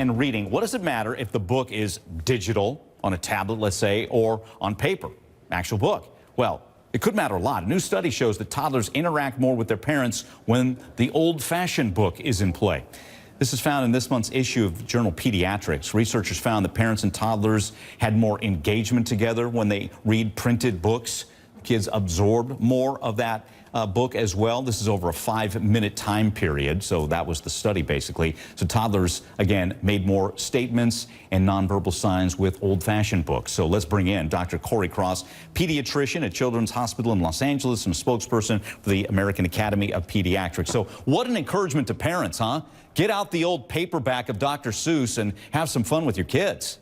And reading, what does it matter if the book is digital, on a tablet, let's say, or on paper, actual book? Well, it could matter a lot. A new study shows that toddlers interact more with their parents when the old-fashioned book is in play. This is found in this month's issue of journal Pediatrics. Researchers found that parents and toddlers had more engagement together when they read printed books. Kids absorb more of that book as well. This is over a 5-minute time period, so that was the study basically. So toddlers, again, made more statements and nonverbal signs with old-fashioned books. So let's bring in Dr. Corey Cross, pediatrician at Children's Hospital in Los Angeles and a spokesperson for the American Academy of Pediatrics. So what an encouragement to parents, huh? Get out the old paperback of Dr. Seuss and have some fun with your kids.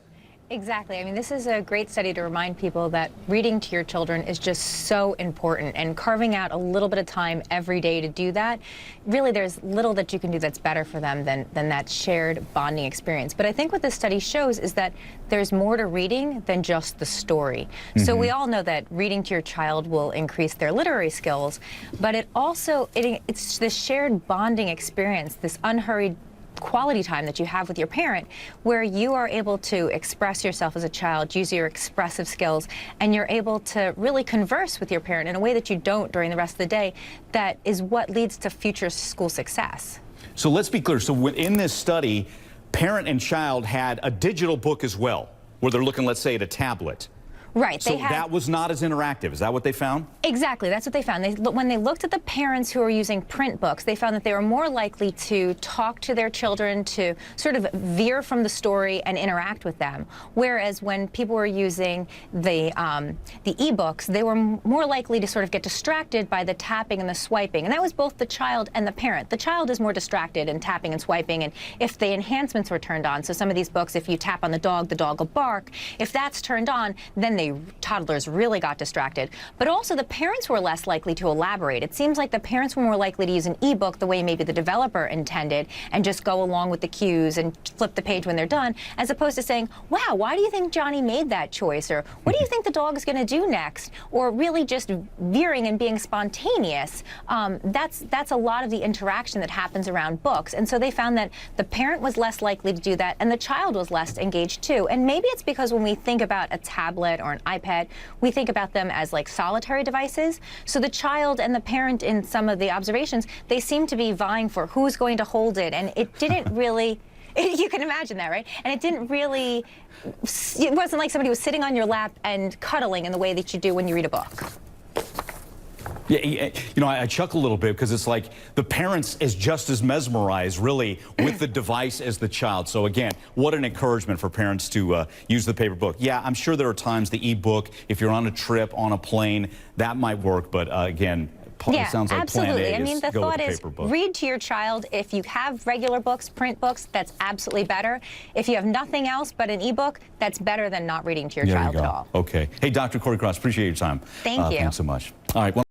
Exactly. I mean, this is a great study to remind people that reading to your children is just so important, and carving out a little bit of time every day to do that, really there's little that you can do that's better for them than that shared bonding experience. But I think what this study shows is that there's more to reading than just the story. So we all know that reading to your child will increase their literary skills, but it's this shared bonding experience, this unhurried quality time that you have with your parent, where you are able to express yourself as a child, use your expressive skills, and you're able to really converse with your parent in a way that you don't during the rest of the day. That is what leads to future school success. So let's be clear. So in this study, parent and child had a digital book as well, where they're looking, let's say, at a tablet. Right. So that was not as interactive. Is that what they found? Exactly. That's what they found. When they looked at the parents who were using print books, they found that they were more likely to talk to their children, to sort of veer from the story and interact with them. Whereas when people were using the e-books, they were more likely to sort of get distracted by the tapping and the swiping. And that was both the child and the parent. The child is more distracted in tapping and swiping, and if the enhancements were turned on, so some of these books, if you tap on the dog will bark. If that's turned on, then toddlers really got distracted. But also the parents were less likely to elaborate. It seems like the parents were more likely to use an e-book the way maybe the developer intended and just go along with the cues and flip the page when they're done, as opposed to saying, wow, why do you think Johnny made that choice? Or what do you think the dog is going to do next? Or really just veering and being spontaneous. That's a lot of the interaction that happens around books. And so they found that the parent was less likely to do that and the child was less engaged too. And maybe it's because when we think about a tablet or an iPad, we think about them as like solitary devices. So the child and the parent, in some of the observations, they seem to be vying for who's going to hold it, and it didn't really, you can imagine that, right? And it wasn't like somebody was sitting on your lap and cuddling in the way that you do when you read a book. Yeah, you know, I chuckle a little bit because it's like the parents is just as mesmerized, really, with the device as the child. So again, what an encouragement for parents to use the paper book. Yeah, I'm sure there are times the e-book, if you're on a trip, on a plane, that might work. But again, it sounds like absolutely. Plan A I mean, the thought is book. Read to your child. If you have regular books, print books, that's absolutely better. If you have nothing else but an e-book, that's better than not reading to your child at all. Okay. Hey, Dr. Corey Cross, appreciate your time. Thank you. Thanks so much. All right.